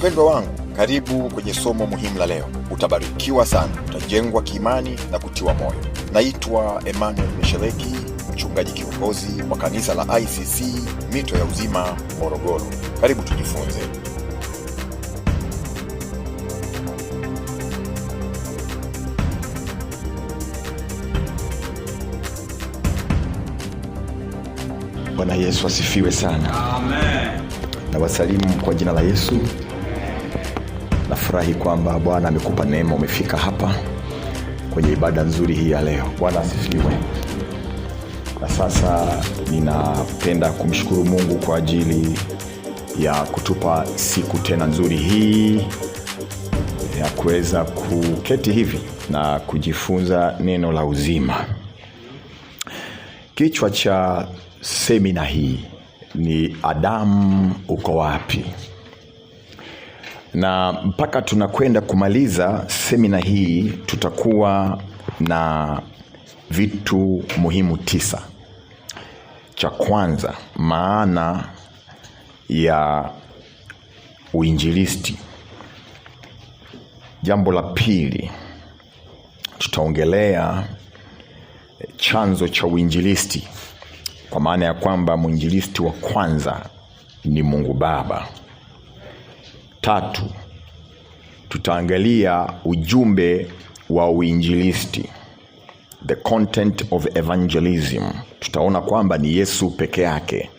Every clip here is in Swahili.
Mpendwa wangu, karibu kwenye somo muhimu la leo. Utabarikiwa sana, utajengwa kiimani na kutiwa moyo. Naitwa Emmanuel Mesheleki, mchungaji kiongozi wa kanisa la ICC Mito ya Uzima, Morogoro. Karibu tujifunze. Bwana Yesu asifiwe sana. Amen. Na wasalimu kwa jina la Yesu. Nafurahi kwamba Bwana amekupa neema umefika hapa kwenye ibada nzuri hii ya leo. Bwana asifiwe. Na sasa ninapenda kumshukuru Mungu kwa ajili ya kutupa siku tena nzuri hii ya kuweza kuketi hivi na kujifunza neno la uzima. Kichwa cha semina hii ni Adamu uko wapi? Na mpaka tunakwenda kumaliza semina hii tutakuwa na vitu muhimu 9. Cha kwanza, maana ya uinjilisti. Jambo la pili, tutaongelea chanzo cha uinjilisti, kwa maana ya kwamba mwinjilisti wa kwanza ni Mungu Baba. 3, tutaangalia ujumbe wa uinjilisti, the content of evangelism. Tutaona kwamba ni Yesu peke yake.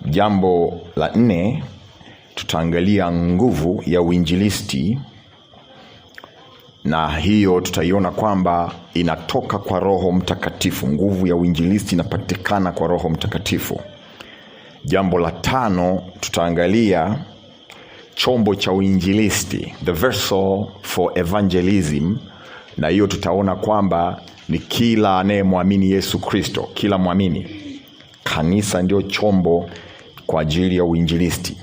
Jambo la 4, tutaangalia nguvu ya uinjilisti, na hiyo tutaiona kwamba inatoka kwa Roho Mtakatifu. Nguvu ya uinjilisti inapatikana kwa Roho Mtakatifu. Jambo la 5, tutaangalia chombo cha uinjilisti, the vessel for evangelism, na hiyo tutaona kwamba ni kila anayemwamini Yesu Kristo, kila mwamini. Kanisa ndio chombo kwa ajili ya uinjilisti.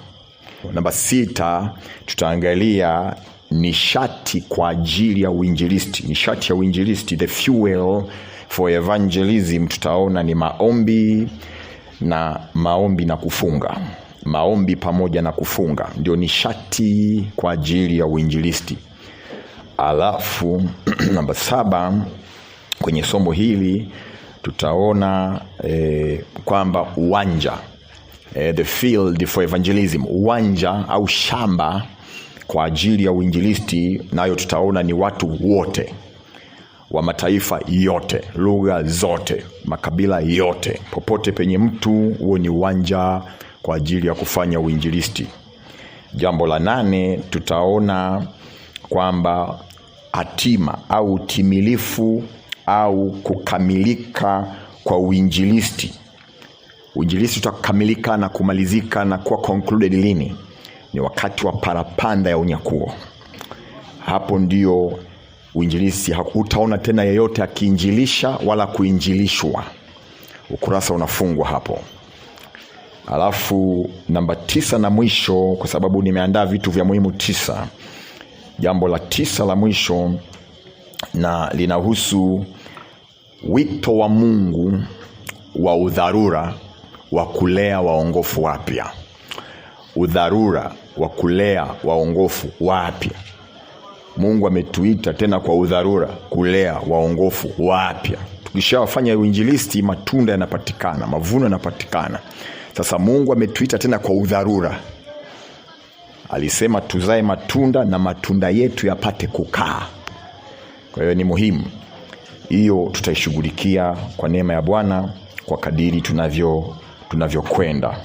Namba 6, tutaangalia nishati kwa ajili ya uinjilisti. Nishati ya uinjilisti, the fuel for evangelism, tutaona ni maombi na kufunga. Maombi pamoja na kufunga ndio nishati kwa ajili ya uinjilisti. Alafu namba 7, kwenye somo hili tutaona kwamba uwanja, the field for evangelism, uwanja au shamba kwa ajili ya uinjilisti, nayo tutaona ni watu wote wa mataifa yote, lugha zote, makabila yote. Popote penye mtu, huo ni uwanja kwa ajili ya kufanya uinjilisti. Jambo la 8, tutaona kwamba hatima au timilifu au kukamilika kwa uinjilisti. Uinjilisti utakamilika na kumalizika na kuwa concluded lini? Ni wakati wa parapanda ya unyakuo. Hapo ndio uinjilisti, hutaona tena yeyote akiinjilisha wala kuinjilishwa. Ukurasa unafungwa hapo. Alafu namba 9 na mwisho, kwa sababu nimeandaa vitu vya muhimu 9. Jambo la 9 la mwisho na linahusu wito wa Mungu wa udharura wa kulea waongofu wapya. Udharura wa kulea waongofu wapya. Mungu ametuita tena kwa udharura kulea waongofu wapya. Tukishawafanya uinjilisti, matunda yanapatikana, mavuno yanapatikana. Sasa Mungu ametuita tena kwa udharura. Alisema tuzae matunda na matunda yetu yapate kukaa. Kwa hiyo ni muhimu. Hiyo tutaishughulikia kwa neema ya Bwana kwa kadiri tunavyokwenda.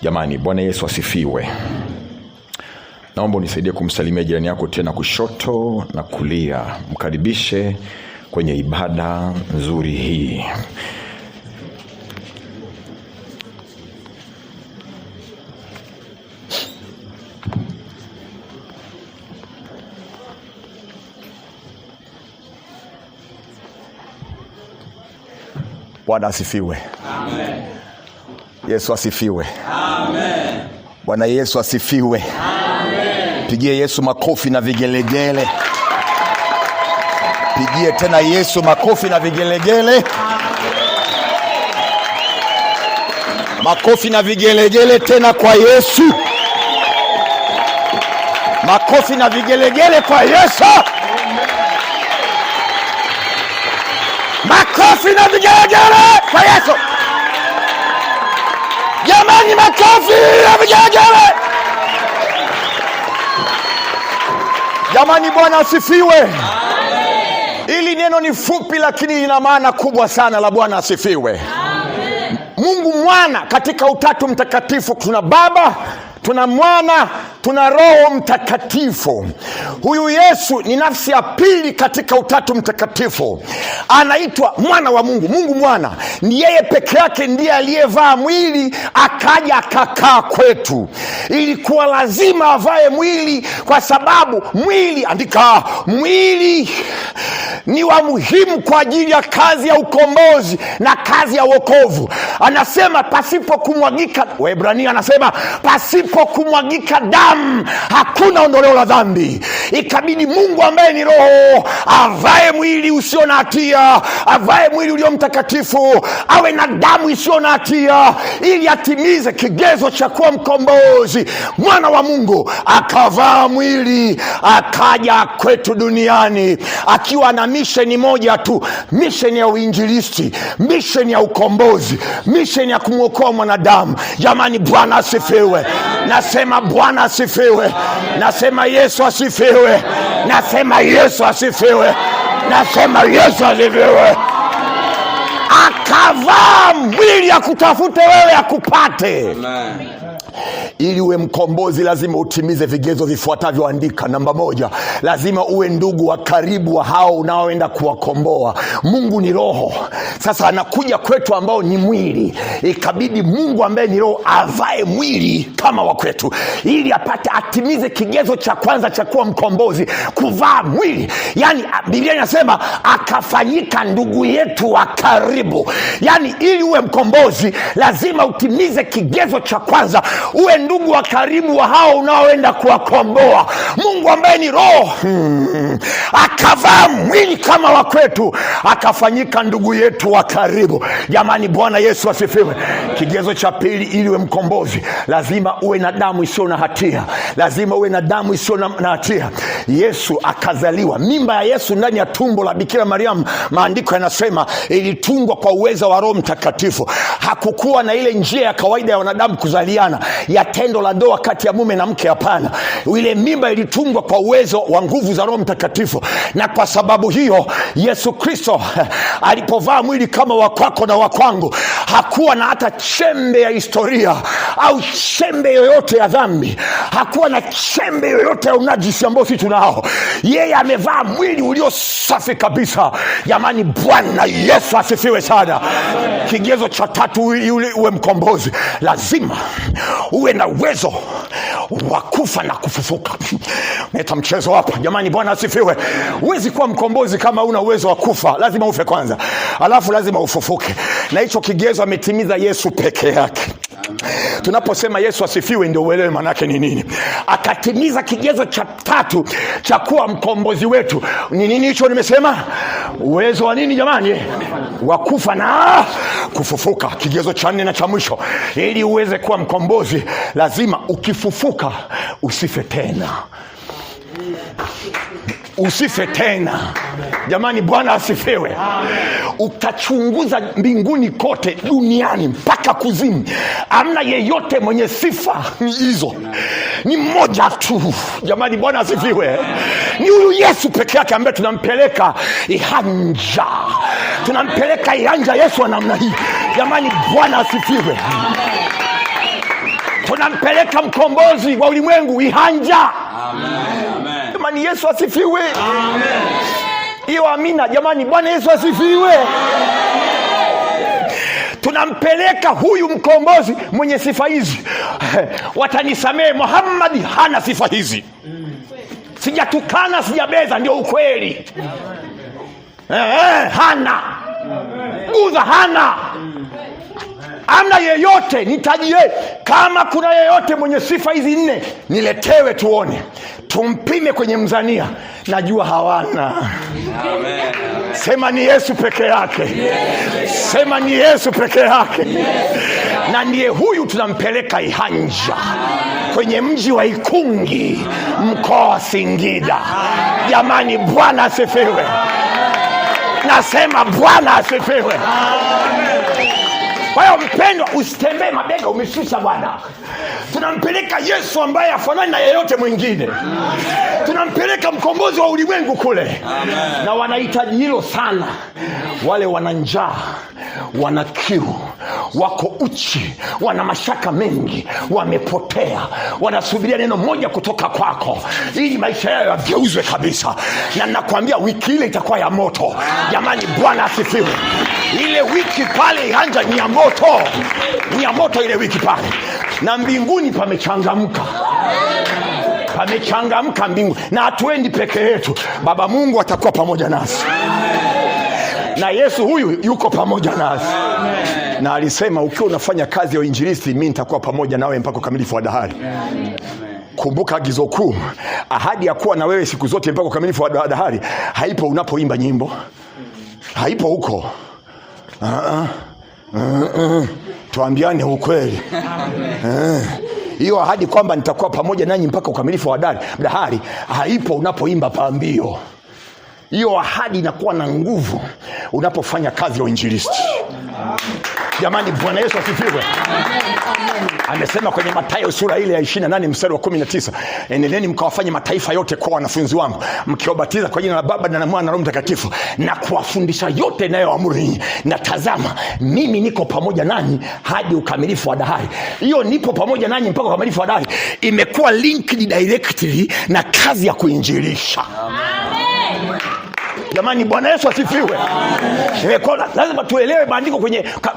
Jamani, Bwana Yesu asifiwe. Naomba unisaidie kumsalimia jirani yako tena kushoto na kulia. Mkaribishe kwenye ibada nzuri hii. Bwana asifiwe. Amen. Yesu asifiwe. Amen. Bwana Yesu asifiwe. Amen. Pigie Yesu makofi na vigelegele. Pigie tena Yesu makofi na vigelegele. Makofi na vigelegele tena kwa Yesu. Makofi na vigelegele kwa Yesu. Makofi na vigelegele kwa Yesu. Jamani, makofi na vigelegele. Jamani, Bwana asifiwe. Ili neno ni fupi lakini lina maana kubwa sana. La Bwana asifiwe. Mungu Mwana katika Utatu Mtakatifu, tuna Baba, tuna Mwana, tuna Roho Mtakatifu. Huyu Yesu ni nafsi ya pili katika Utatu Mtakatifu. Anaitwa Mwana wa Mungu. Mungu Mwana ni yeye peke yake ndiye aliyevaa mwili akaja akakaa kwetu. Ilikuwa lazima avae mwili kwa sababu mwili, andika, mwili ni wa muhimu kwa ajili ya kazi ya ukombozi na kazi ya wokovu. Anasema pasipo kumwagika, Waebrania anasema pasipo kumwagika damu hakuna ondoleo la dhambi. Ikabidi Mungu ambaye ni Roho avae mwili usio na hatia, avae mwili ulio mtakatifu, awe na damu isio na hatia, ili atimize kigezo cha kuwa mkombozi. Mwana wa Mungu akavaa mwili akaja kwetu duniani akiwa na misheni moja tu, misheni ya uinjilisti, misheni ya ukombozi, misheni ya kumwokoa mwanadamu. Jamani, Bwana asifiwe. Nasema Bwana asifiwe. Nasema Yesu asifiwe. Nasema Yesu asifiwe. Nasema Yesu asifiwe. Akavaa mwili akutafute wewe akupate. Amen. Ili uwe mkombozi lazima utimize vigezo vifuatavyo. Andika. Namba 1, lazima uwe ndugu wa karibu wa hao unaoenda kuwakomboa. Mungu ni Roho. Sasa anakuja kwetu ambao ni mwili. Ikabidi Mungu ambaye ni Roho avae mwili kama wa kwetu, ili apate atimize kigezo cha kwanza cha kuwa mkombozi, kuvaa mwili. Yani Biblia inasema akafanyika ndugu yetu wa karibu. Yani ili uwe mkombozi lazima utimize kigezo cha kwanza, uwe ndugu wa karibu wa hao unaoenda kuwakomboa. Mungu ambaye ni Roho akavaa mwili kama wa kwetu, akafanyika ndugu yetu wa karibu. Jamani, Bwana Yesu asifiwe. Kigezo cha pili, ili uwe mkombozi lazima uwe na damu isiyo na hatia. Lazima uwe na damu isiyo na hatia. Yesu akazaliwa, mimba ya Yesu ndani ya tumbo la Bikira Mariamu, maandiko yanasema ilitungwa kwa uwezo wa Roho Mtakatifu. Hakukuwa na ile njia ya kawaida ya wanadamu kuzaliana ya tendo la ndoa kati ya mume na mke. Hapana, ile mimba ilitungwa kwa uwezo wa nguvu za Roho Mtakatifu. Na kwa sababu hiyo Yesu Kristo alipovaa mwili kama wa kwako na wa kwangu, hakuwa na hata chembe ya historia au chembe yoyote ya dhambi. Hakuwa na chembe yoyote ya unajisi ambao sisi tunao. Yeye amevaa mwili ulio safi kabisa. Jamani, Bwana Yesu asifiwe sana. Kigezo cha tatu, ili uwe mkombozi lazima uwe na uwezo wa kufa na kufufuka. Neta mchezo hapa. Jamani, Bwana asifiwe. Huwezi kuwa mkombozi kama una uwezo wa kufa. Lazima ufe kwanza, alafu lazima ufufuke. Na hicho kigezo ametimiza Yesu peke yake. Tunaposema Yesu asifiwe ndio uelewe maana yake ni nini. Akatimiza kigezo cha tatu cha kuwa mkombozi wetu. Ni nini hicho nimesema? Uwezo wa nini jamani? Wa kufa na kufufuka. Kigezo cha 4 na cha mwisho, ili uweze kuwa mkombozi lazima ukifufuka usife tena. Usife tena. Jamani, Bwana asifiwe. Utachunguza mbinguni kote, duniani mpaka kuzimu, amna yeyote mwenye sifa hizo. Ni mmoja tu. Jamani, Bwana asifiwe. Ni huyu Yesu peke yake ambaye tunampeleka ihanja. Tunampeleka ihanja Yesu wa namna hii. Jamani, Bwana asifiwe. Tunampeleka mkombozi wa ulimwengu ihanja. Amen. Jamani, Yesu asifiwe. Amen. Iyo amina. Jamani, Bwana Yesu asifiwe. Tunampeleka huyu mkombozi mwenye sifa hizi. Watanisamehe, Muhammad hana sifa hizi. Sijatukana, sijabeza, ndio ukweli. Hana. Buddha hana. Amna yeyote, nitajie kama kuna yeyote mwenye sifa hizi 4, niletewe tuone. Tumpime kwenye mzania. Najua hawana. Amen. Sema ni Yesu peke yake. Yes. Sema ni Yesu peke yake. Yes. na ndiye huyu tunampeleka Ihanja kwenye mji wa Ikungi, mkoa wa Singida. Jamani, Bwana asifiwe. Nasema Bwana asifiwe. Kwa hiyo mpendwa, usitembee mabega umeshusha Bwana. Tunampeleka Yesu ambaye hafanani na yeyote mwingine. Tunampeleka mkombozi wa ulimwengu kule. Amen. Na wanahitaji hilo sana. Wale wana njaa, wana kiu, wako uchi, wana mashaka mengi, wamepotea, wanasubiria neno moja kutoka kwako ili maisha yao yageuzwe kabisa. Na nakwambia wiki ile itakuwa ya moto. Jamani, Bwana asifiwe. Ile wiki pale Ihanja ni ya moto. Ni ya moto ile wiki pale. Na mbinguni pamechangamka. Pamechangamka mbingu. Na hatuendi peke yetu. Baba Mungu atakuwa pamoja nasi. Na Yesu huyu yuko pamoja nasi. Na alisema ukiwa unafanya kazi ya uinjilisti, mimi nitakuwa pamoja nawe mpaka ukamilifu wa dahari. Kumbuka agizo kuu, ahadi ya kuwa na wewe siku zote mpaka ukamilifu wa dahari haipo unapoimba nyimbo. Haipo huko. Tuambiane ukweli. Hiyo ahadi kwamba nitakuwa pamoja nanyi mpaka ukamilifu wa dahari haipo unapoimba pambio. Hiyo ahadi inakuwa na nguvu unapofanya kazi ya uinjilisti. Jamani, Bwana Yesu asifiwe. Amesema kwenye Mathayo sura ile ya 28 mstari wa 19, enendeni mkawafanye mataifa yote kwa wanafunzi wangu, mkiwabatiza kwa jina la Baba na la Mwana na Roho Mtakatifu, na kuwafundisha yote ninayoamuru ninyi, na tazama mimi niko pamoja nanyi hadi ukamilifu wa dahari. Hiyo nipo pamoja nanyi mpaka ukamilifu wa dahari imekuwa linked directly na kazi ya kuinjilisha. Amen. Jamani, Bwana Yesu asifiwe. Lazima tuelewe maandiko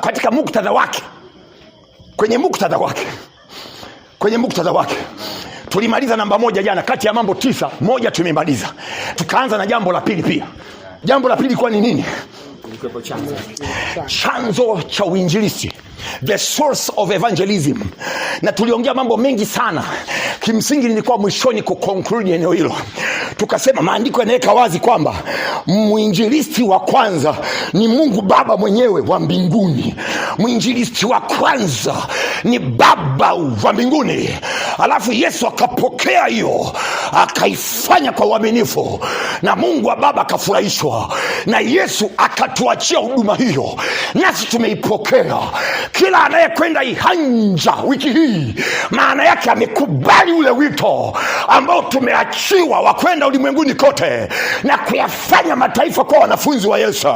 katika muktadha wake. Kwenye muktadha wake. Tulimaliza namba 1 jana kati ya mambo 9, 1 tumemaliza. Tukaanza na jambo la pili pia. Jambo la pili kwa ni nini? Chanzo cha uinjilisti. The source of evangelism. Na tuliongea mambo mengi sana. Kimsingi nilikuwa mwishoni kuconclude eneo hilo. Tukasema maandiko yanaweka wazi kwamba mwinjilisti wa kwanza ni Mungu Baba mwenyewe wa mbinguni. Mwinjilisti wa kwanza ni Baba wa mbinguni. Alafu Yesu akapokea hiyo, akaifanya kwa uaminifu, na Mungu wa Baba akafurahishwa, na Yesu akatuachia huduma hiyo, nasi tumeipokea. Kila anayekwenda Ihanja wiki hii, maana yake amekubali ule wito ambao tumeachiwa wa kwenda ulimwenguni kote na kuyafanya mataifa kwa wanafunzi wa Yesu.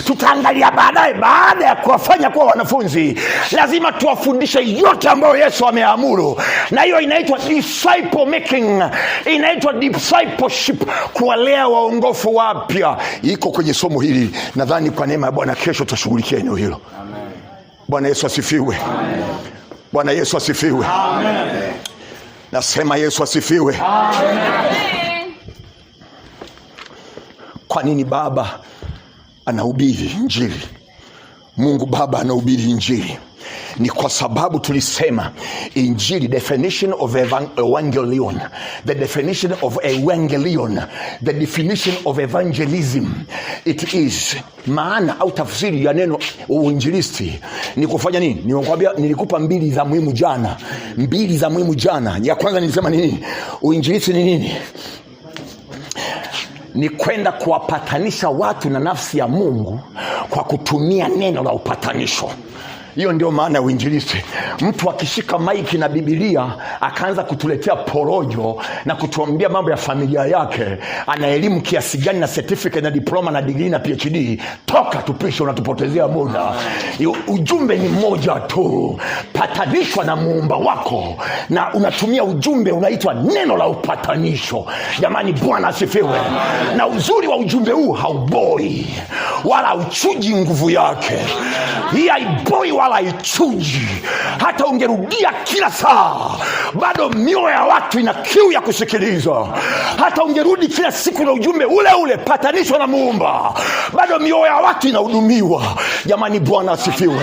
Tutaangalia baadaye, baada ya kuwafanya kwa wanafunzi, lazima tuwafundishe yote ambayo Yesu ameamuru, na hiyo inaitwa disciple making, inaitwa discipleship, kuwalea waongofu wapya. Iko kwenye somo hili. Nadhani kwa neema ya Bwana kesho tutashughulikia eneo hilo. Amen. Bwana Yesu asifiwe. Amen. Bwana Yesu asifiwe. Amen. Nasema Yesu asifiwe. Amen. Kwa nini Baba anahubiri Injili? Mungu Baba anahubiri Injili ni kwa sababu tulisema Injili, definition of evangelion, the definition of evangelion, the definition of evangelism, it is maana au tafsiri ya neno uinjilisti ni kufanya nini? Nimekwambia, nilikupa 2 za muhimu jana. 2 za muhimu jana. Ya kwanza nilisema nini? Uinjilisti ni nini? Ni kwenda kuwapatanisha watu na nafsi ya Mungu kwa kutumia neno la upatanisho. Hiyo ndio maana ya uinjilisti. Mtu akishika maiki na Biblia akaanza kutuletea porojo na kutuambia mambo ya familia yake, ana elimu kiasi gani na certificate na diploma na degree na PhD, toka tupishe, unatupotezea muda. Ujumbe ni mmoja tu, patanishwa na muumba wako, na unatumia ujumbe unaitwa neno la upatanisho. Jamani, Bwana asifiwe. Na uzuri wa ujumbe huu hauboi wala uchuji nguvu yake. Hii haiboi wala haichuji. Hata ungerudia kila saa, bado mioyo ya watu ina kiu ya kusikiliza. Hata ungerudi kila siku na ujumbe ule ule, patanishwa na muumba, bado mioyo ya watu inahudumiwa. Jamani, Bwana asifiwe.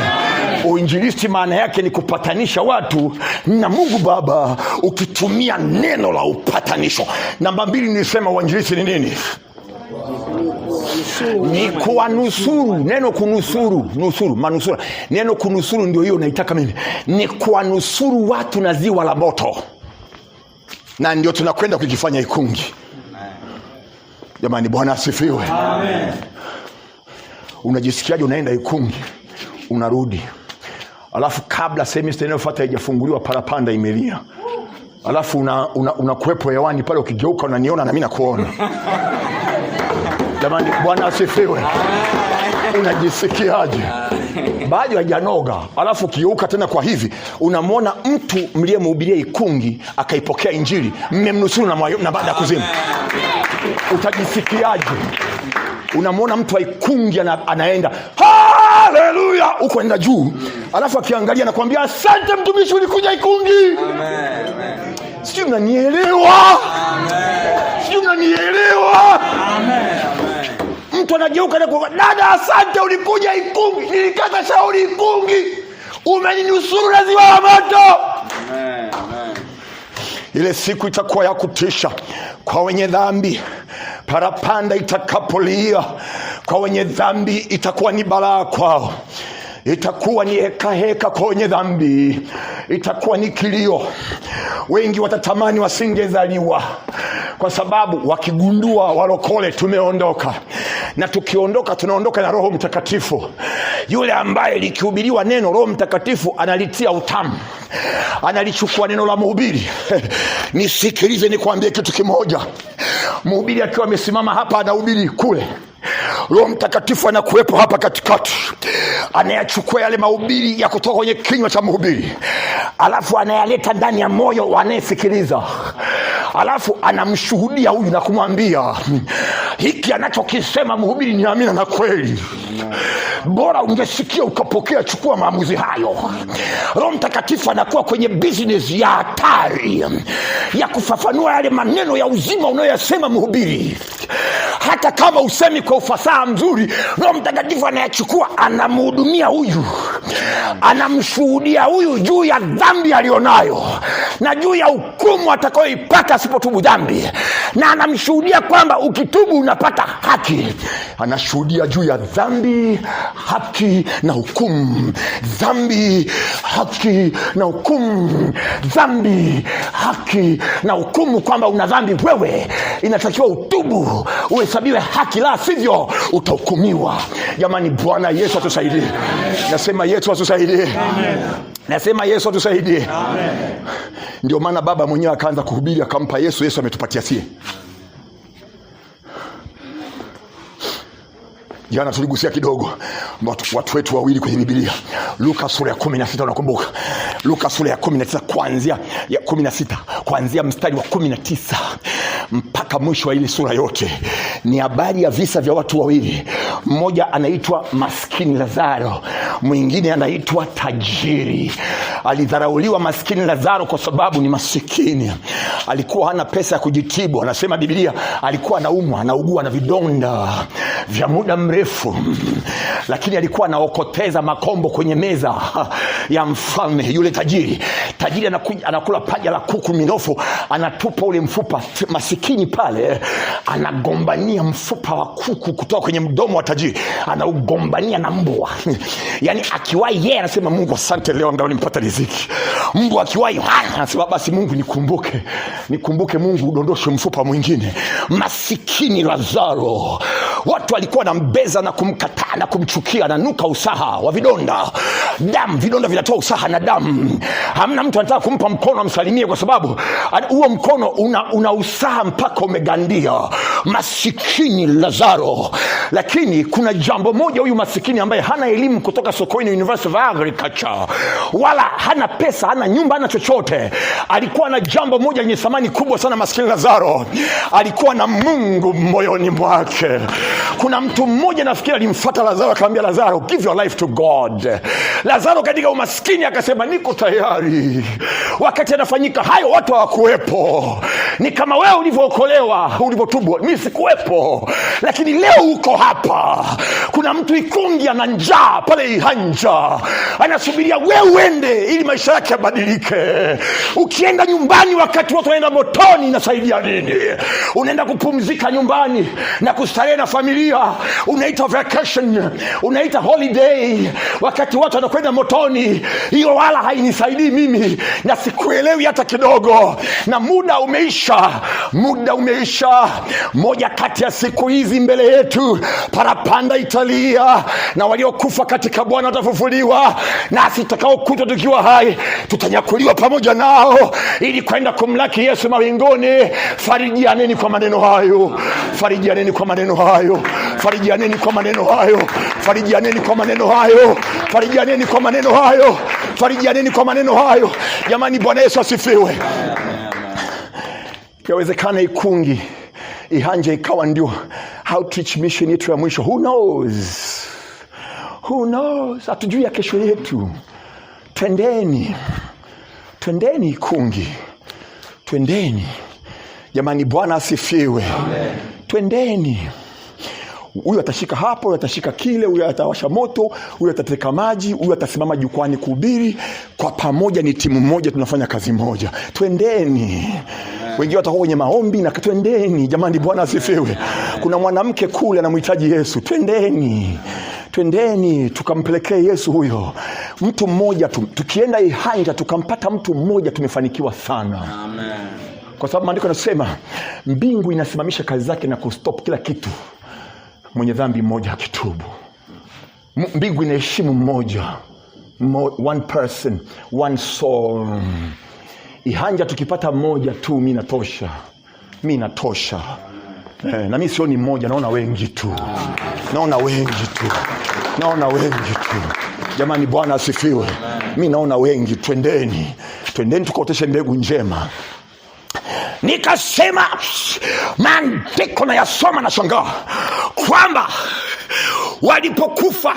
Uinjilisti maana yake ni kupatanisha watu na Mungu Baba ukitumia neno la upatanisho. Namba 2 nilisema uinjilisti ni nini? Ni kuwanusuru. Neno kunusuru, nusuru, manusura. Neno kunusuru ndio hiyo naitaka mimi. Ni kuwanusuru watu na ziwa la moto. Na ndio tunakwenda kukifanya Ikungi. Jamani, Bwana asifiwe. Amen. Unajisikiaje unaenda Ikungi? Unarudi. Alafu kabla semester inayofuata haijafunguliwa parapanda imelia. Alafu unakuepo hewani pale, ukigeuka unaniona na mimi nakuona. Jamani, Bwana asifiwe. Unajisikiaje? Bado hajanoga. Alafu ukigeuka tena kwa hivi, unamwona mtu mliyemhubiria Ikungi akaipokea injili, mmemnusuru na baada ya kuzimu. Utajisikiaje? Unamwona mtu wa Ikungi anaenda haleluya huko enda juu, alafu akiangalia anakuambia asante mtumishi, ulikuja Ikungi. Amen. Sio, mnanielewa? Sio, mnanielewa? Mtu anageuka na kwa dada, asante ulikuja Ikungi, nilikata shauri Ikungi, umeninusuru na ziwa la moto. Amen. Ile siku itakuwa ya kutisha kwa wenye dhambi. Parapanda itakapolia kwa wenye dhambi itakuwa ni balaa kwao. Itakuwa ni heka kwa wenye dhambi. Itakuwa ni kilio. Wengi watatamani wasingezaliwa, kwa sababu wakigundua walokole tumeondoka. Na tukiondoka tunaondoka na Roho Mtakatifu. Yule ambaye likihubiriwa neno, Roho Mtakatifu analitia utamu, analichukua neno la mhubiri. Nisikilize nikwambie kitu kimoja. Mhubiri akiwa amesimama hapa anahubiri kule, Roho Mtakatifu anakuwepo hapa katikati, anayachukua yale mahubiri ya kutoka kwenye kinywa cha mhubiri, alafu anayaleta ndani ya moyo wa anayesikiliza, alafu anamshuhudia huyu na kumwambia hiki anachokisema mhubiri ni amina na kweli. Bora ungesikia ukapokea, chukua maamuzi hayo. Roho Mtakatifu anakuwa kwenye business ya hatari ya kufafanua yale maneno ya uzima unayosema mhubiri. Hata kama usemi kwa ufasaha mzuri, Roho Mtakatifu anayachukua, anamhudumia huyu, anamshuhudia huyu juu ya dhambi alionayo na juu ya hukumu atakayoipata asipotubu dhambi, na anamshuhudia kwamba ukitubu unapata haki. Anashuhudia juu ya dhambi, haki na hukumu. Dhambi, haki na hukumu. Dhambi, haki na hukumu, kwamba una dhambi wewe, inatakiwa utubu, uhesabiwe haki, la sivyo utahukumiwa. Jamani, Bwana Yesu atusaidie. Nasema Yesu atusaidie. Amen. Nasema Yesu atusaidie. Amen. Ndio maana baba mwenyewe akaanza kuhubiri, akampa Yesu. Yesu ametupatia sie. Jana tuligusia kidogo watu wetu wawili kwenye Biblia. Luka sura ya 16, unakumbuka? Luka sura ya 19 kuanzia ya 16, kuanzia mstari wa 19 mpaka mwisho wa ile sura yote ni habari ya visa vya watu wawili. Mmoja anaitwa maskini Lazaro, mwingine anaitwa tajiri. Alidharauliwa maskini Lazaro kwa sababu ni masikini, alikuwa hana pesa ya kujitibu. Anasema Biblia alikuwa anaumwa, anaugua na vidonda vya muda mrefu, lakini alikuwa anaokoteza makombo kwenye meza ya mfalme. Yule tajiri anakula paja la kuku minofu, anatupa ule mfupa. Masikini pale anagombania mfupa wa kuku kutoka kwenye mdomo wa tajiri, anaugombania na mbwa. Yani akiwahi yeye anasema Mungu asante, leo ndio nimpata riziki. Mbwa akiwahi anasema basi Mungu nikumbuke Mungu, udondoshe mfupa mwingine. Masikini Lazaro, watu walikuwa na mbeza na kumkataa na kumchukia, na nuka usaha wa vidonda, damu, vidonda vinatoa usaha na damu. Hamna mtu anataka kumpa mkono amsalimie, kwa sababu huo mkono una usaha mpaka umegandia. Masikini Lazaro. Lakini kuna jambo moja, huyu masikini ambaye hana elimu kutoka Sokoine University of Agriculture, wala hana pesa, hana nyumba, hana chochote, alikuwa na jambo moja lenye thamani kubwa sana. Masikini Lazaro alikuwa na Mungu moyoni mwake. Kuna mtu mmoja nafikiri alimfuata Lazaro akamwambia, Lazaro, give your life to God. Lazaro katika umaskini akasema niko tayari. Wakati anafanyika hayo watu hawakuwepo. Ni kama wewe ulivyookolewa, ulivyotubu, mimi sikuwepo, lakini leo uko hapa. Kuna mtu Ikungi ana njaa pale Ihanja, anasubiria wewe uende ili maisha yake yabadilike. Ukienda nyumbani wakati watu wanaenda motoni, inasaidia nini? Unaenda kupumzika nyumbani na kustarehe na familia familia, unaita vacation, unaita holiday, wakati watu wanakwenda motoni. Hiyo wala hainisaidii mimi, na sikuelewi hata kidogo, na muda umeisha. Moja kati ya siku hizi mbele yetu, parapanda italia, na waliokufa katika Bwana watafufuliwa, nasi tutakaokutwa tukiwa hai tutanyakuliwa pamoja nao ili kwenda kumlaki Yesu mawinguni. Farijianeni kwa maneno hayo, farijianeni kwa maneno hayo, farijianeni kwa maneno hayo, farijianeni kwa maneno hayo, farijianeni kwa maneno hayo, farijianeni kwa maneno hayo. Jamani, Bwana Yesu asifiwe. Yawezekana Ikungi, Ihanje ikawa ndio outreach mission yetu ya mwisho. Who knows? Hatujui ya kesho yetu. Twendeni Ikungi, twendeni jamani. Bwana asifiwe. Twendeni. Huyu atashika hapo, huyu atashika kile, huyu atawasha moto, huyu atateka maji, huyu atasimama jukwani kuhubiri. Kwa pamoja ni timu moja, tunafanya kazi moja. Twendeni. Wengine watakuwa kwenye maombi, na twendeni jamani. Bwana asifiwe. Kuna mwanamke kule anamhitaji Yesu. Twendeni tukampelekee Yesu huyo. Mtu mmoja tukienda Ihanja tukampata mtu mmoja, tumefanikiwa sana. Amen. Kwa sababu maandiko yanasema mbingu inasimamisha kazi zake na kustop kila kitu mwenye dhambi mmoja akitubu. Mbingu inaheshimu mmoja, one person, one soul. Ihanja tukipata mmoja tu, mimi natosha. Na mimi sioni mmoja, naona wengi tu. Jamani, Bwana asifiwe. Mimi naona wengi. Twendeni tukaoteshe mbegu njema. Nikasema maandiko na yasoma na shangaa kwamba walipokufa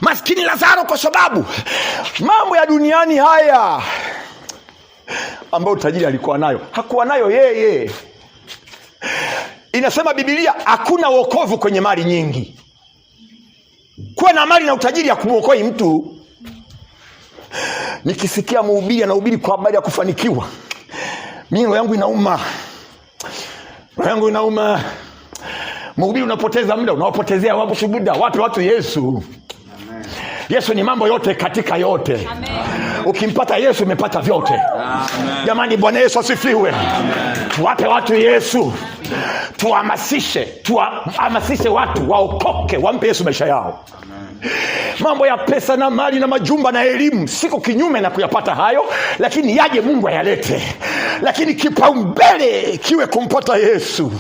maskini Lazaro, kwa sababu mambo ya duniani haya ambayo tajiri alikuwa nayo hakuwa nayo yeye. Inasema Biblia hakuna wokovu kwenye mali nyingi. Kuwa na mali na utajiri hakumuokoi mtu. Nikisikia mhubiri anahubiri kwa habari ya kufanikiwa, mimi roho yangu inauma. Mhubiri unapoteza muda, unawapotezea wapi watu Yesu. Amen. Yesu ni mambo yote katika yote. Amen. Ukimpata Yesu umepata vyote. Amen. Jamani, Bwana Yesu asifiwe. Amen. Tuwape watu Yesu. Tuhamasishe watu waokoke, wampe Yesu maisha yao. Amen. Mambo ya pesa na mali na majumba na elimu, siko kinyume na kuyapata hayo, lakini yaje Mungu ayalete. Lakini kipaumbele kiwe kumpata Yesu.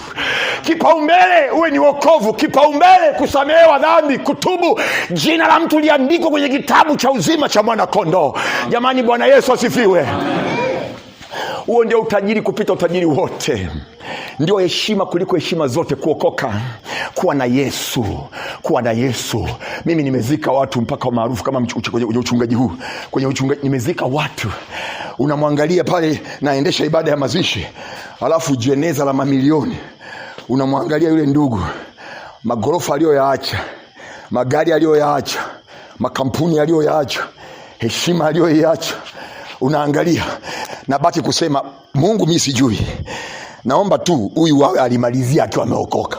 Kipaumbele uwe ni wokovu. Kipaumbele kusamehewa dhambi, kutubu, jina la mtu liandikwe kwenye kitabu cha uzima cha mwana kondoo. Jamani, Bwana Yesu asifiwe. Huo ndio utajiri kupita utajiri wote. Ndio heshima kuliko heshima zote, kuokoka, kuwa na Yesu. Mimi nimezika watu mpaka maarufu kama kwenye uchungaji huu. Kwenye uchungaji nimezika watu. Unamwangalia pale naendesha ibada ya mazishi, alafu jeneza la mamilioni. Unamwangalia yule ndugu, magorofa aliyoyaacha, magari aliyoyaacha, makampuni aliyoyaacha, heshima aliyoiacha. Unaangalia, na baki kusema Mungu mimi sijui. Naomba tu huyu alimalizia akiwa ameokoka.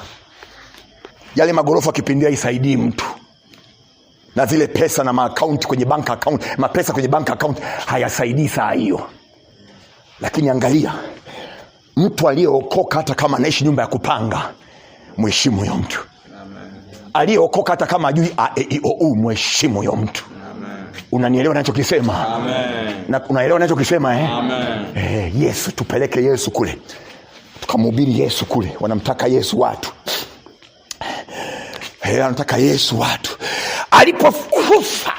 Yale magorofa kipindia isaidii mtu. Na zile pesa na account kwenye bank account, mapesa kwenye bank account hayasaidii saa hiyo. Lakini angalia, mtu aliyeokoka hata kama anaishi nyumba ya kupanga, mheshimu huyo mtu. Amen. Aliyeokoka hata kama ajui mheshimu huyo mtu. Unanielewa ninachokisema? Amen. Na unaelewa ninachokisema Amen. Yesu, tupeleke Yesu kule. Tukamhubiri Yesu kule. Wanamtaka Yesu watu. Anataka Yesu watu. Alipokufa,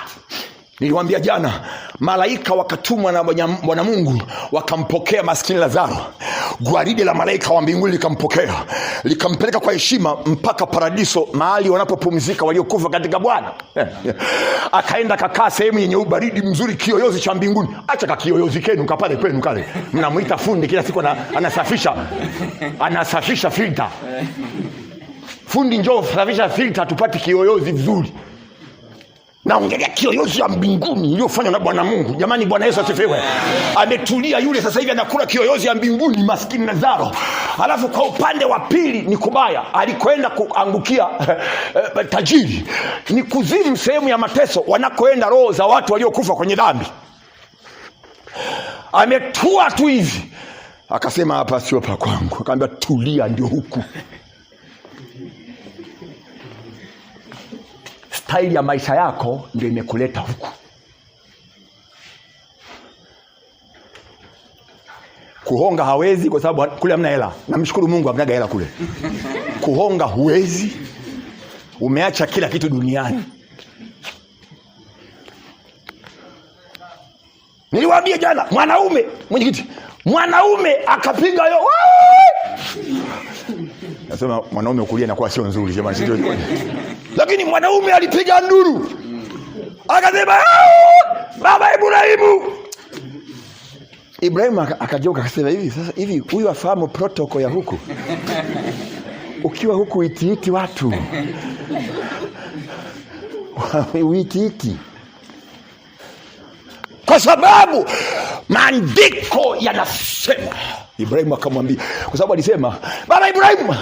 niliwaambia jana, malaika wakatumwa na Bwana Mungu wakampokea maskini Lazaro. Gwaride la malaika wa mbinguni likampokea, likampeleka kwa heshima mpaka paradiso, mahali wanapopumzika waliokufa katika Bwana. Akaenda kakaa sehemu yenye ubaridi mzuri, kiyoyozi cha mbinguni. Acha kiyoyozi kenu kapale kwenu kale. Mnamuita fundi kila siku anasafisha filter. Fundi njoo safisha filter tupate kiyoyozi vizuri. Naongelea kiyoyozi ya mbinguni iliyofanywa na Bwana Mungu. Jamani, Bwana Yesu asifiwe. Ametulia yule, sasa hivi anakula kiyoyozi ya mbinguni, maskini Lazaro. Alafu kwa upande wa pili ni kubaya, alikwenda kuangukia tajiri. Ni kuzimu, sehemu ya mateso wanakoenda roho za watu waliokufa kwenye dhambi. Ametua tu hivi, akasema hapa sio pa kwangu. Akaambia tulia, ndio huku. Staili ya maisha yako ndio imekuleta huku. Kuhonga hawezi kwa sababu kule hamna hela. Namshukuru Mungu hamna hela kule. Kuhonga huwezi. Umeacha kila kitu duniani. Niliwaambia jana, mwanaume akapiga yo. Nasema mwanaume ukulia inakuwa sio nzuri jamani, sio. Lakini mwanaume alipiga nduru. Akasema, "Baba Ibrahimu." Ibrahimu akageuka akasema hivi huyu afahamu protocol ya huku? Ukiwa huku itiiti watu. Itiiti. Kwa sababu maandiko yanasema. Ibrahimu akamwambia, kwa sababu alisema, "Baba Ibrahimu,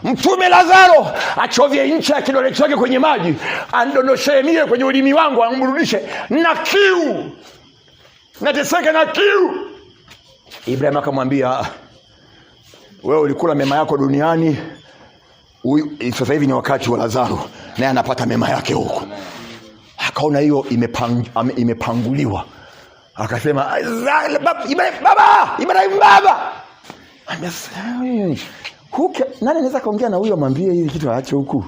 mtume Lazaro achovye ncha ya kidole chake kwenye maji, andondoshe mie kwenye ulimi wangu, amburudishe na kiu. Nateseka na kiu." Ibrahimu akamwambia, "Wewe ulikula mema yako duniani, sasa hivi ni wakati wa Lazaro, naye anapata mema yake huko." Akaona hiyo imepanguliwa. Akasema, Ibrahimu baba. Nani anaweza kaongea na huyo amwambie hili kitu aache huku?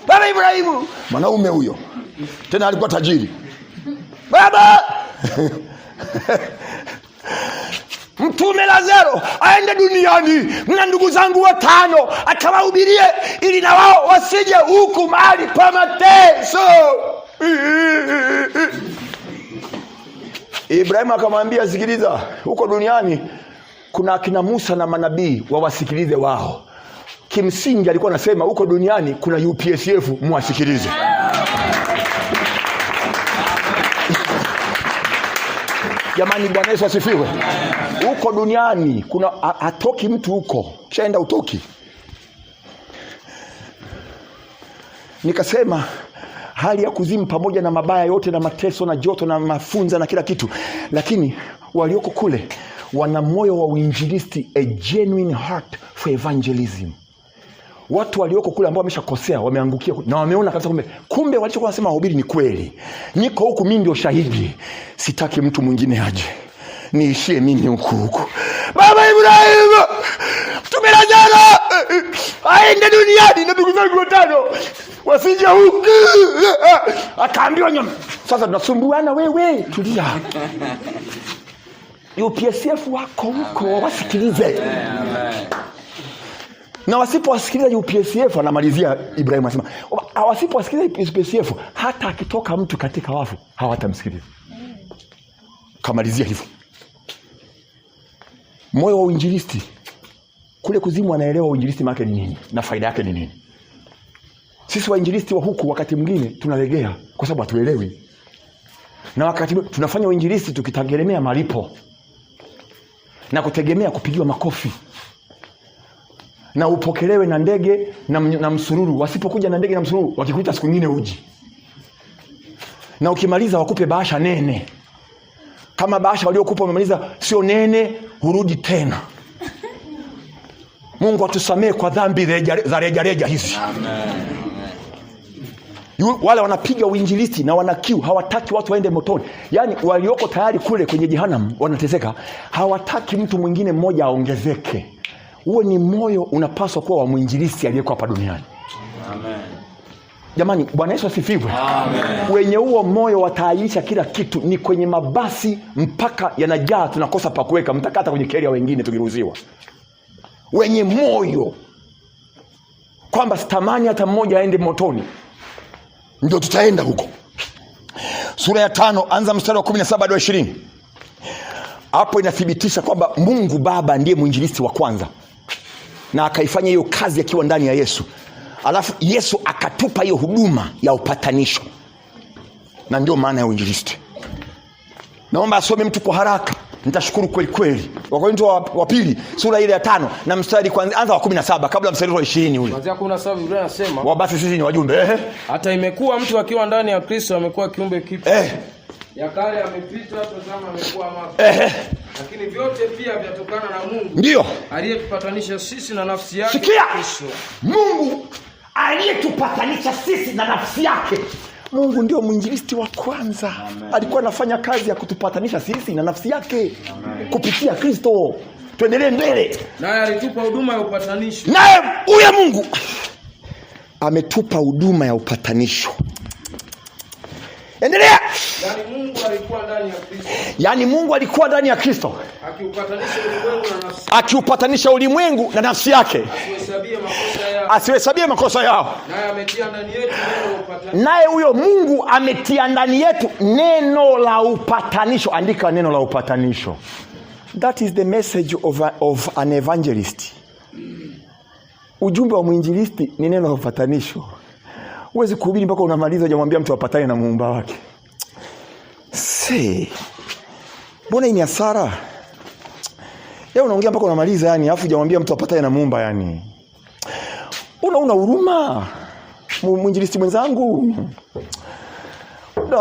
Baba Ibrahimu, mwanaume huyo. Tena alikuwa tajiri. Baba. Mtume Lazaro aende duniani na ndugu zangu 5 akawahubirie ili na wao wasije huku mahali pa mateso. Ibrahimu akamwambia, "Sikiliza, huko duniani kuna akina Musa na manabii, wawasikilize wao." Kimsingi alikuwa anasema huko duniani kuna UPSF, muwasikilize. Jamani, Bwana Yesu asifiwe. Huko duniani kuna atoki mtu huko, kishaenda utoki. Nikasema hali ya kuzimu pamoja na mabaya yote na mateso na joto na mafunza na kila kitu, lakini walioko kule wana moyo wa uinjilisti, a genuine heart for evangelism. Watu walioko kule ambao wameshakosea, wameangukia na wameona kabisa kumbe walichokuwa wanasema wahubiri ni kweli. Niko huku, mimi ndio shahidi. Sitaki mtu mwingine aje, niishie mimi huku. Baba Ibrahimu, mtume Lazaro aende duniani na ndugu zangu 5 wasije huku. Akaambiwa, "Sasa tunasumbuana, wewe tulia. UPSF wako huko, wasikilize." Na wasipowasikiliza UPSF, anamalizia Ibrahimu anasema, "Wasipowasikiliza UPSF, hata akitoka mtu katika wafu hawatamsikiliza." Kamalizia hivyo. Moyo wa uinjilisti kule kuzimu, anaelewa uinjilisti maana ni nini na faida yake ni nini. Sisi wainjilisti wa huku wakati mwingine tunalegea kwa sababu hatuelewi. Na wakati tunafanya uinjilisti tukitegemea malipo na kutegemea kupigiwa makofi na upokelewe na ndege na msururu. Wasipokuja na ndege na msururu, wakikuita siku nyingine uji, na ukimaliza wakupe bahasha nene. Kama bahasha waliokupa umemaliza sio nene, urudi tena. Mungu atusamee kwa dhambi za reja hizi. Amen. Wale wanapiga uinjilisti na wanakiu, hawataki watu waende motoni. Yaani walioko tayari kule kwenye jehanamu wanateseka, hawataki mtu mwingine mmoja aongezeke. Huo ni moyo unapaswa kuwa wa mwinjilisti aliyeko hapa duniani. Amen. Jamani, Bwana Yesu asifiwe. Amen. Wenye huo moyo wataaisha kila kitu. Ni kwenye mabasi mpaka yanajaa, tunakosa pa kuweka, mtakata kwenye keria wengine tukiruhusiwa. Wenye moyo kwamba sitamani hata mmoja aende motoni, ndio tutaenda huko. Sura ya 5 anza mstari wa 17 hadi 20. Hapo inathibitisha kwamba Mungu Baba ndiye mwinjilisti wa kwanza, na akaifanya hiyo kazi akiwa ndani ya Yesu. Alafu Yesu akatupa hiyo huduma ya upatanisho. Na ndio maana ya uinjilisti. Naomba asome mtu kwa haraka, nitashukuru kweli kweli. Wakorintho wa pili sura ile ya 5 na mstari kwanza wa 17 kabla mstari wa 20 ule. Kuanzia 17 Biblia inasema, basi sisi ni wajumbe. Hata imekuwa mtu akiwa ndani ya Kristo amekuwa kiumbe kipya. Ya kale yamepita, tazama amekuwa mapya. Lakini vyote pia vyatokana na Mungu. Ndio aliyetupatanisha sisi na nafsi yake. Sikia. Mungu aliyetupatanisha sisi na nafsi yake. Mungu ndio mwinjilisti wa kwanza. Amen. Alikuwa anafanya kazi ya kutupatanisha sisi na nafsi yake. Amen. Kupitia Kristo. Tuendelee mbele. Naye alitupa huduma ya upatanisho. Naye huyo Mungu ametupa huduma ya upatanisho. Endelea. Yaani Mungu alikuwa ndani ya Kristo. Akiupatanisha ulimwengu na nafsi yake. Asiwahesabie makosa yao. Naye huyo Mungu ametia ndani yetu neno la upatanisho. Andika neno la upatanisho. That is the message of an evangelist. Ujumbe wa mwinjilisti ni neno la upatanisho. Huwezi kuhubiri mpaka unamaliza hujamwambia mtu apatane na muumba wake. Mbona hii ni hasara? Yeye unaongea mpaka unamaliza yani, afu hujamwambia mtu apatane na muumba yani. Una huruma? Mwinjilisti mwenzangu.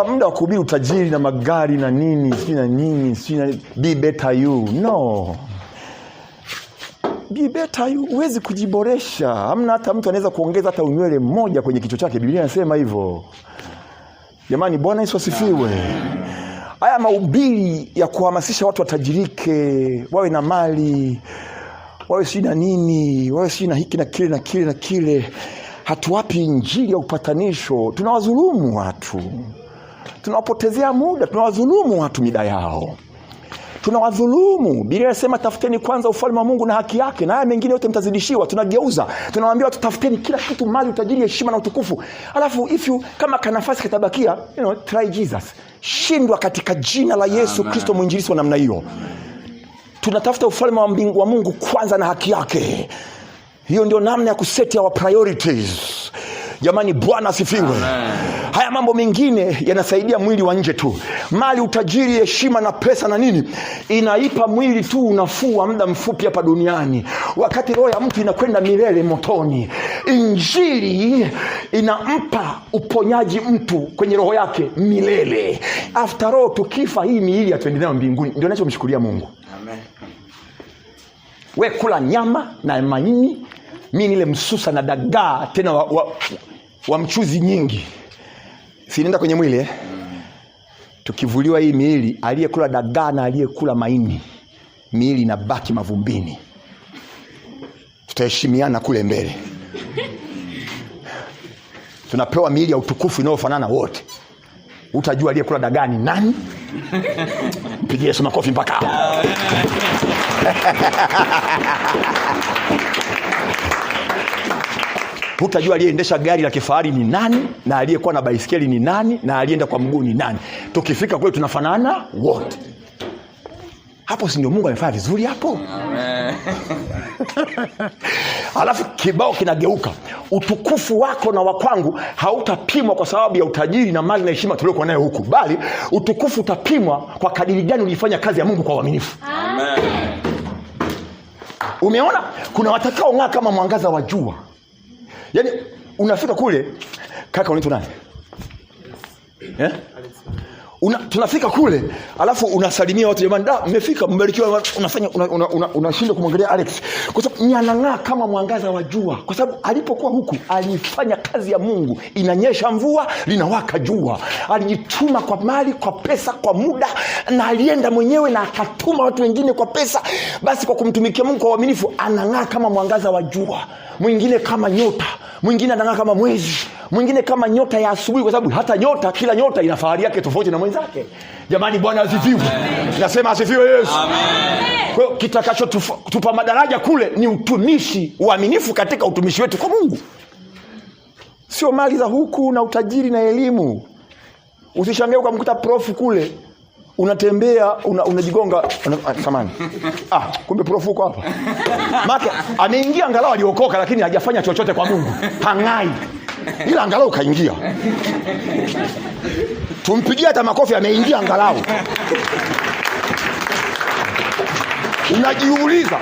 Muda wa kuhubiri utajiri na magari na nini, be better you. No. Be better you. Huwezi kujiboresha. Hamna hata mtu anaweza kuongeza hata unywele mmoja kwenye kichwa chake. Biblia inasema hivyo. Jamani, Bwana Yesu asifiwe. Haya mahubiri ya kuhamasisha watu watajirike, wawe na mali, wawe si na nini, wawe si na hiki na kile na kile na kile. Hatuwapi injili ya upatanisho. Tunawadhulumu watu. Tunawapotezea muda, tunawadhulumu watu mida yao. Tunawadhulumu. Biblia inasema tafuteni kwanza ufalme wa Mungu na haki yake, na haya mengine yote mtazidishiwa. Tunageuza. Tunawaambia watu tafuteni kila kitu, mali, utajiri, heshima na utukufu. Alafu kama kanafasi katabakia, try Jesus. Shindwa katika jina la Yesu Kristo mwinjilisti wa namna hiyo. Tunatafuta ufalme wa Mungu kwanza na haki yake. Hiyo ndio namna ya kuseti our priorities. Jamani, Bwana asifiwe. Haya mambo mengine yanasaidia mwili wa nje tu. Mali, utajiri, heshima na pesa na nini, inaipa mwili tu unafuu wa muda mfupi hapa duniani, wakati roho ya mtu inakwenda milele motoni. Injili inampa uponyaji mtu kwenye roho yake milele. After all, tukifa hii miili hatuendi nayo mbinguni. Ndio ninachomshukuria Mungu. Amen. We kula nyama na maini, mimi nile msusa na dagaa tena wa mchuzi nyingi. Sinaenda kwenye mwili Tukivuliwa hii miili, aliyekula dagaa na aliyekula maini, miili inabaki mavumbini. Tutaheshimiana kule mbele. Tunapewa miili ya utukufu inayofanana wote. Utajua aliyekula dagaa ni nani? Mpigie Yesu makofi mpaka hapo. Utajua aliyeendesha gari la kifahari ni nani, na aliyekuwa na baisikeli ni nani, na aliyeenda kwa mguu ni nani. Tukifika kule tunafanana wote. Hapo si ndio Mungu amefanya vizuri hapo? Amen. Alafu kibao kinageuka. Utukufu wako na wa kwangu hautapimwa kwa sababu ya utajiri na mali na heshima tuliokuwa nayo huku, bali utukufu utapimwa kwa kadiri gani ulifanya kazi ya Mungu kwa uaminifu. Amen. Umeona? Kuna watakao ng'aa kama mwangaza wa jua. Yaani unafika kule, kaka unaitwa nani? Tunafika kule, alafu unasalimia watu, jamani, mmefika, mbarikiwa, unafanya unashinda kumwangalia Alex kwa sababu ni anang'aa kama mwangaza wa jua, kwa sababu alipokuwa huku alifanya kazi ya Mungu. Inanyesha mvua, linawaka jua. Alijituma kwa mali, kwa pesa, kwa muda, na alienda mwenyewe na akatuma watu wengine kwa pesa. Basi kwa kumtumikia Mungu kwa uaminifu, anang'aa kama mwangaza wa jua. Mwingine kama nyota, mwingine anang'aa kama mwezi, mwingine kama nyota ya asubuhi, kwa sababu hata nyota, kila nyota ina fahari yake tofauti na mwenzake. Jamani, Bwana asifiwe. Nasema asifiwe Yesu. Amen. Kwa hiyo kitakachotupa madaraja kule ni utumishi, uaminifu katika utumishi wetu kwa Mungu. Sio mali za huku na utajiri na elimu. Usishangae ukamkuta prof kule unatembea unajigonga samani. Kumbe profuko hapa. Maka ameingia angalau aliokoka, lakini hajafanya chochote kwa Mungu. Hangai. Ila angalau kaingia. Tumpigie hata makofi, ameingia angalau. Unajiuliza,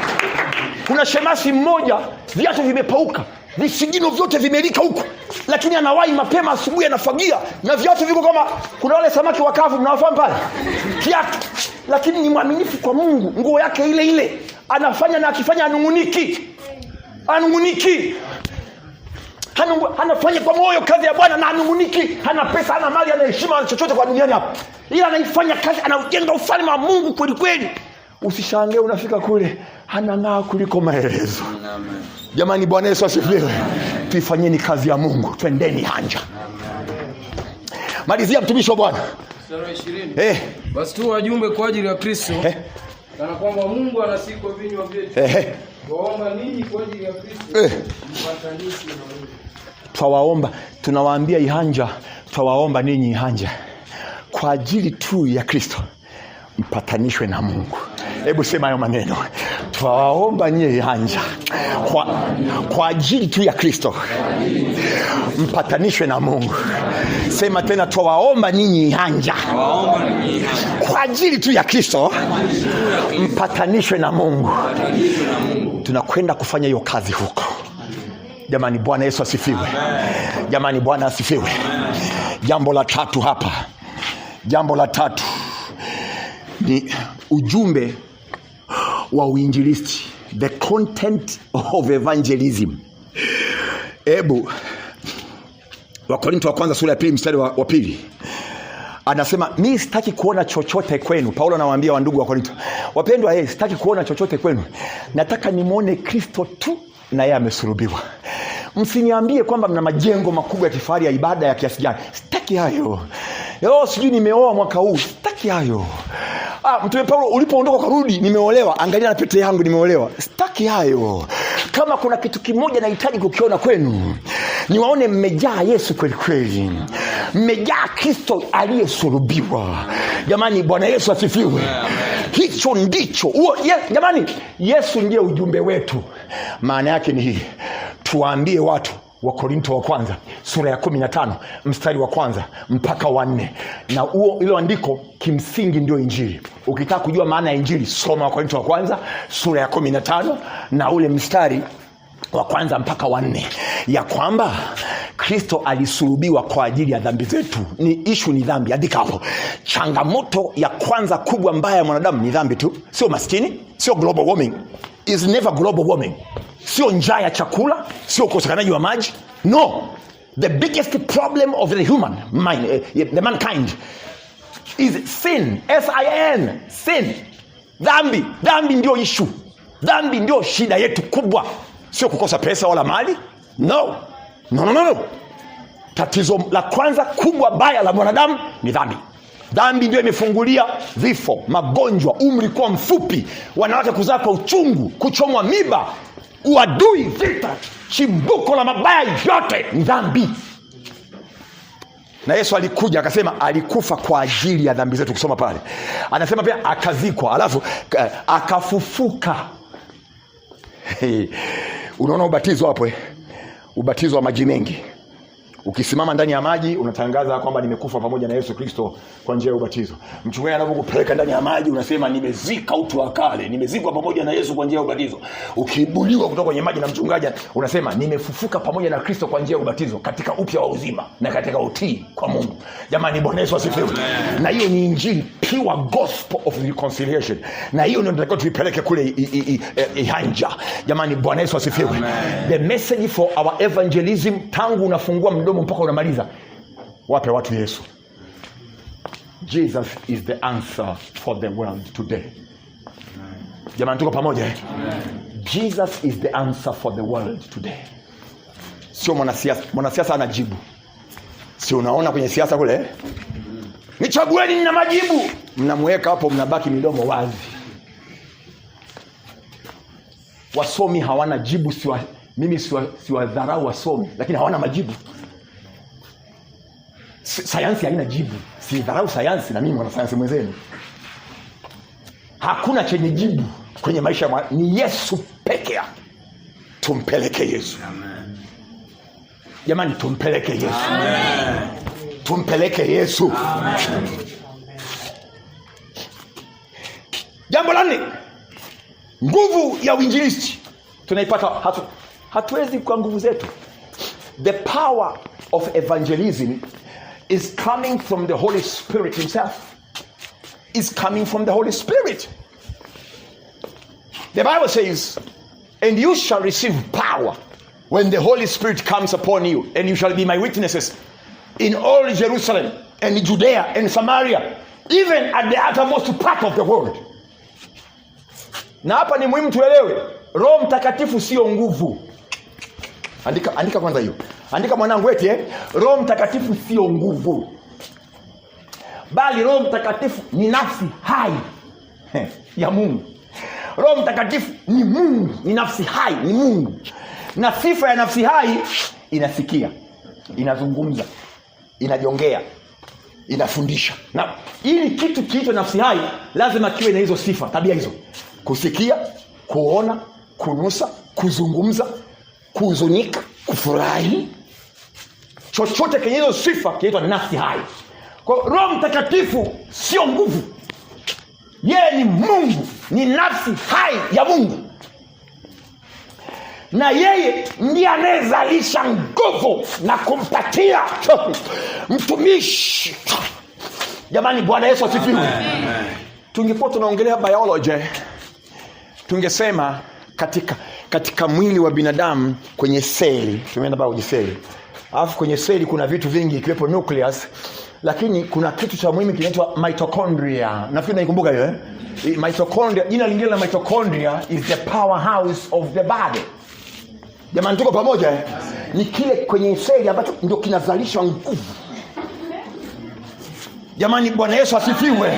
kuna shemasi mmoja viatu vimepauka, visigino vyote vimelika huko, lakini anawahi mapema asubuhi, anafagia na viatu viko kama kuna wale samaki wakavu mnawafahamu pale, kiatu, lakini ni mwaminifu kwa Mungu. Nguo yake ile ile anafanya, na akifanya anunguniki, anafanya kwa moyo kazi ya Bwana na anunguniki. Hana pesa, hana mali, hana heshima, hana chochote kwa duniani hapa, ila anaifanya kazi, anaujenga ufalme wa Mungu kweli kweli. Usishangae unafika kule anang'aa kuliko maelezo. Amen. Jamani, Bwana Yesu asifiwe. Tuifanyeni kazi ya Mungu, twendeni hanja. Malizia mtumishi wa Bwana. Sura 20. Basi tu wajumbe kwa ajili ya Kristo. Kana kwamba Mungu anasiko vinywa vyetu. Waomba ninyi kwa ajili ya Kristo. Mpatanishwe na Mungu. Twawaomba, tunawaambia ihanja, twawaomba ninyi ihanja kwa ajili tu ya Kristo, mpatanishwe na Mungu. Hebu sema hayo maneno. Twawaomba nyie ihanja kwa ajili tu ya Kristo, mpatanishwe na Mungu. Sema tena, twawaomba ninyi ihanja kwa ajili tu ya Kristo, mpatanishwe na Mungu. Tunakwenda kufanya hiyo kazi huko. Jamani, Bwana Yesu asifiwe. Jamani, Bwana asifiwe. Jambo la tatu hapa, jambo la tatu ni ujumbe wa uinjilisti, the content of evangelism. Ebu Wakorintho wa kwanza sura ya 2 mstari wa 2 anasema, mimi sitaki kuona chochote kwenu. Paulo anawaambia wandugu wa Korintho, wapendwa, sitaki kuona chochote kwenu, nataka nimuone Kristo tu na yeye amesulubiwa. Msiniambie kwamba mna majengo makubwa ya kifahari ya ibada ya kiasi gani. Sitaki hayo. Sijui nimeoa mwaka huu. Sitaki hayo. Mtume Paulo, ulipoondoka karudi, nimeolewa, angalia na pete yangu nimeolewa. Sitaki hayo. Kama kuna kitu kimoja nahitaji kukiona kwenu, niwaone mmejaa Yesu kweli kweli, mmejaa Kristo aliyesulubiwa. Jamani, Bwana Yesu asifiwe. Hicho ndicho jamani, Yesu ndiye ujumbe wetu. Maana yake ni hii, tuwaambie watu Wakorintho wa kwanza sura ya 15 mstari wa kwanza mpaka wa 4, na hilo andiko kimsingi ndio injili. Ukitaka kujua maana ya injili, soma Wakorintho wa kwanza sura ya 15 na ule mstari wa kwanza mpaka wa 4, ya kwamba Kristo alisulubiwa kwa ajili ya dhambi zetu. Ni dhambi, andika hapo. Changamoto ya kwanza kubwa mbaya ya mwanadamu ni dhambi tu, sio maskini, sio global warming. Is never global warming. Sio njaa ya chakula, sio ukosekanaji wa maji. No, the biggest problem of the human mind, the mankind, is sin. S-I-N, sin. Dhambi ndio issue. Dhambi ndio shida yetu kubwa, sio kukosa pesa wala mali. No. Tatizo la kwanza kubwa baya la mwanadamu ni dhambi. Dhambi ndio imefungulia vifo, magonjwa, umri kuwa mfupi, wanawake kuzaa kwa uchungu, kuchomwa miba, uadui, vita. Chimbuko la mabaya yote ni dhambi. Na Yesu alikuja akasema alikufa kwa ajili ya dhambi zetu. Kusoma pale anasema pia akazikwa, alafu akafufuka. Unaona ubatizo hapo, ubatizo wa maji mengi. Ukisimama ndani ya maji unatangaza kwamba nimekufa pamoja na Yesu Kristo kwa njia ya ubatizo. Mchungaji anapokupeleka ndani ya maji unasema nimezika utu wa kale, nimezikwa pamoja na Yesu kwa njia ya ubatizo. Ukiibuliwa kutoka kwenye maji na mchungaji unasema nimefufuka pamoja na Kristo kwa njia ya ubatizo katika upya wa uzima na katika utii kwa Mungu. Jamani, Bwana Yesu asifiwe. Na hiyo ni injili, pure gospel of reconciliation. Na hiyo ndio tunataka tuipeleke kule ihanja. Jamani, Bwana Yesu asifiwe. The message for our evangelism, tangu unafungua mdomo mpaka unamaliza, wape watu Yesu. Jesus is the answer for the world today. Jamani, tuko pamoja eh? Jesus is the answer for the world today. Sio mwanasiasa. Mwanasiasa anajibu. Si unaona kwenye siasa kule eh? Nichagueni, nina majibu. Mnamweka hapo, mnabaki midomo wazi. Wasomi hawana jibu. Mimi siwadharau wasomi, lakini hawana majibu. Sayansi haina jibu. Sidharau sayansi, na mimi mwanasayansi mwenzenu. Hakuna chenye jibu kwenye maisha ni Yesu peke yake. Tumpeleke Yesu. Amen. Jamani, tumpeleke Yesu. Amen. Tumpeleke Yesu. Amen. Jambo la 4, nguvu ya uinjilisti tunaipata hatuwezi kwa nguvu zetu. The power of evangelism is coming from the Holy Spirit himself. Is coming from the Holy Spirit. The Bible says, and you shall receive power when the Holy Spirit comes upon you, and you shall be my witnesses in all Jerusalem and Judea and Samaria, even at the uttermost part of the world. Na hapa ni muhimu tuelewe, Roho Mtakatifu sio nguvu. Andika kwanza hiyo. Andika mwanangu eti Roho Mtakatifu sio nguvu. Bali Roho Mtakatifu ni nafsi hai ya Mungu. Roho Mtakatifu ni Mungu, ni nafsi hai, ni Mungu. Na sifa ya nafsi hai inasikia, inazungumza, inajongea, inafundisha. Na ili kitu kiitwe nafsi hai lazima kiwe na hizo sifa, tabia hizo: kusikia, kuona, kunusa, kuzungumza, kuhuzunika, kufurahi. Chochote kenye hizo sifa kinaitwa nafsi hai. Kwa Roho Mtakatifu sio nguvu. Yeye ni Mungu, ni nafsi hai ya Mungu. Na yeye ndiye anayezalisha nguvu na kumpatia mtumishi. Jamani, Bwana Yesu asifiwe. Tungekuwa tunaongelea biology, tungesema katika mwili wa binadamu kwenye seli, tumeenda biology seli. Alafu kwenye seli kuna vitu vingi ikiwepo nucleus, lakini kuna kitu cha muhimu kinaitwa mitochondria. Nafikiri naikumbuka hiyo mitochondria, jina lingine la mitochondria is the powerhouse of the body. Jamani, tuko pamoja Ni kile kwenye seli ambacho ndio kinazalisha nguvu. Jamani, Bwana Yesu asifiwe.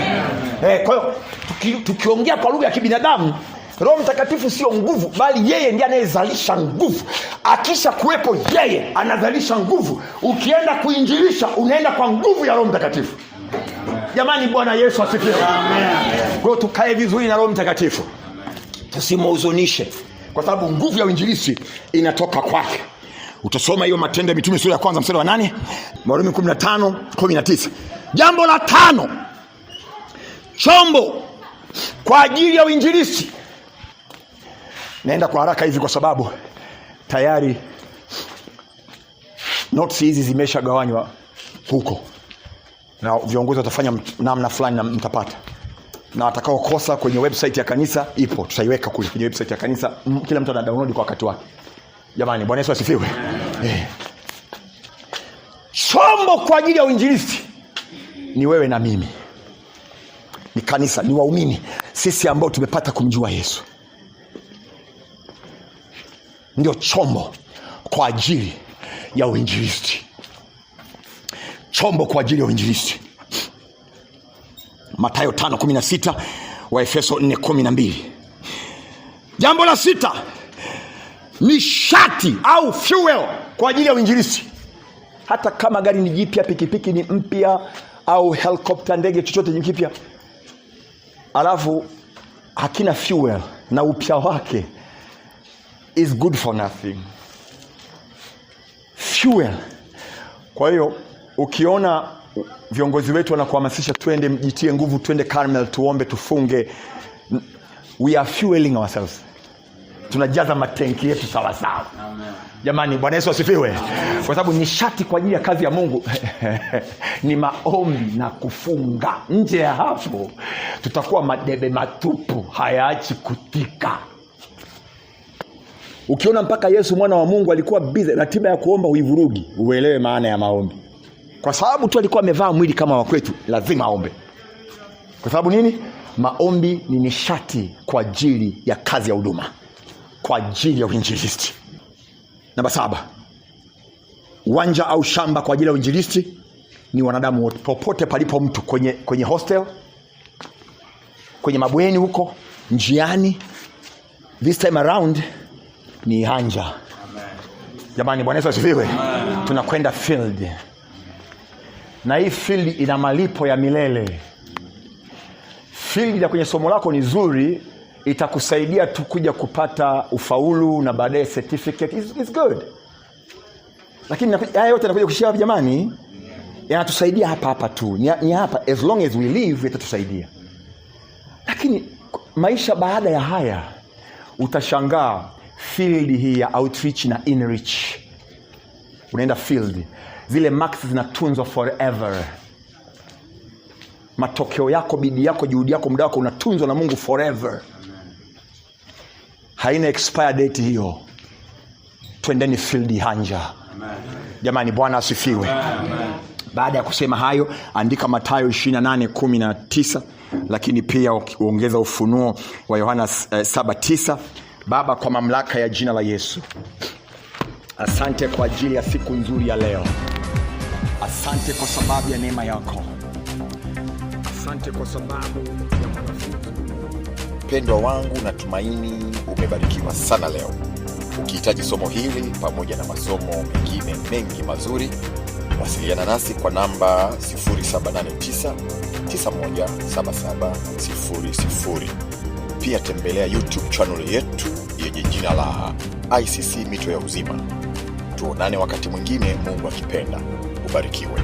Kwa hiyo tukiongea kwa lugha ya kibinadamu, Roho Mtakatifu sio nguvu, bali yeye ndiye anayezalisha nguvu. Akisha kuwepo yeye anazalisha nguvu. Ukienda kuinjilisha unaenda kwa nguvu ya Roho Mtakatifu. Jamani, Bwana Yesu asifiwe. Kwa hiyo tukae vizuri na Roho Mtakatifu, tusimhuzunishe, kwa sababu nguvu ya uinjilisti inatoka kwake. Utasoma hiyo Matendo ya Mitume sura ya 1 mstari wa 8, Warumi 15:19. Jambo la 5, chombo kwa ajili ya uinjilisti. Naenda kwa haraka hivi kwa sababu tayari notes hizi zimeshagawanywa huko, na viongozi watafanya namna fulani na mtapata. Na watakao kosa kwenye website ya kanisa ipo, tutaiweka kule kwenye website ya kanisa, kila mtu ana download kwa wakati wake. Jamani, Bwana Yesu asifiwe. Chombo kwa ajili ya uinjilisti ni wewe na mimi, ni kanisa, ni waumini, sisi ambao tumepata kumjua Yesu. Ndio chombo kwa ajili ya uinjilisti. Chombo kwa ajili ya uinjilisti. Mathayo 5:16, Waefeso 4:12. Jambo la 6, nishati au fuel kwa ajili ya uinjilisti. Hata kama gari ni jipya, pikipiki ni mpya, au helicopter, ndege, chochote ni kipya, alafu hakina fuel na upya wake, is good for nothing. Fuel. Kwa hiyo ukiona viongozi wetu wanakuhamasisha twende, mjitie nguvu, twende Carmel, tuombe, tufunge, we are fueling ourselves. Tunajaza matenki yetu sawa sawa. Amen. Jamani, Bwana Yesu asifiwe. Kwa sababu nishati kwa ajili ya kazi ya Mungu ni maombi na kufunga. Nje ya hapo tutakuwa madebe matupu, hayaachi kutika. Ukiona mpaka Yesu mwana wa Mungu alikuwa busy, ratiba ya kuomba uivurugi, uelewe maana ya maombi. Kwa sababu tu alikuwa amevaa mwili kama wa kwetu, lazima aombe. Kwa sababu nini? Maombi ni nishati kwa ajili ya kazi ya huduma, kwa ajili ya uinjilisti. Namba 7, uwanja au shamba kwa ajili ya uinjilisti ni wanadamu wote. Popote palipo mtu, kwenye hostel, kwenye mabweni huko, njiani, this time around ni hanja. Amen. Jamani, Bwana Yesu asifiwe. Tunakwenda field. na hii field ina malipo ya milele. Field ya kwenye somo lako ni nzuri, itakusaidia tu kuja kupata ufaulu na baadaye certificate. It's good. Lakini haya yote yanakuja kushia jamani, yanatusaidia hapa tu. Ni hapa, as long as we live yatatusaidia. Lakini maisha baada ya haya, utashangaa field hii ya outreach na inreach. Unaenda field, zile marks zinatunzwa forever. Matokeo yako, bidii yako, juhudi yako, muda wako unatunzwa na Mungu forever. Haina expire date hiyo. Twendeni field hanja. Jamani, Bwana asifiwe. Baada ya kusema hayo, andika Mathayo 28:19, lakini pia uongeza Ufunuo wa Yohana 7:9. Baba, kwa mamlaka ya jina la Yesu, asante kwa ajili ya siku nzuri ya leo. Asante kwa sababu ya neema yako. Asante kwa sababu ya wanafunzi. Mpendwa wangu, natumaini umebarikiwa sana leo. Ukihitaji somo hili pamoja na masomo mengine mengi mazuri, wasiliana nasi kwa namba 0789917700. Pia tembelea YouTube channel yetu yenye jina la ICC Mito ya Uzima. Tuonane wakati mwingine, Mungu akipenda. Ubarikiwe.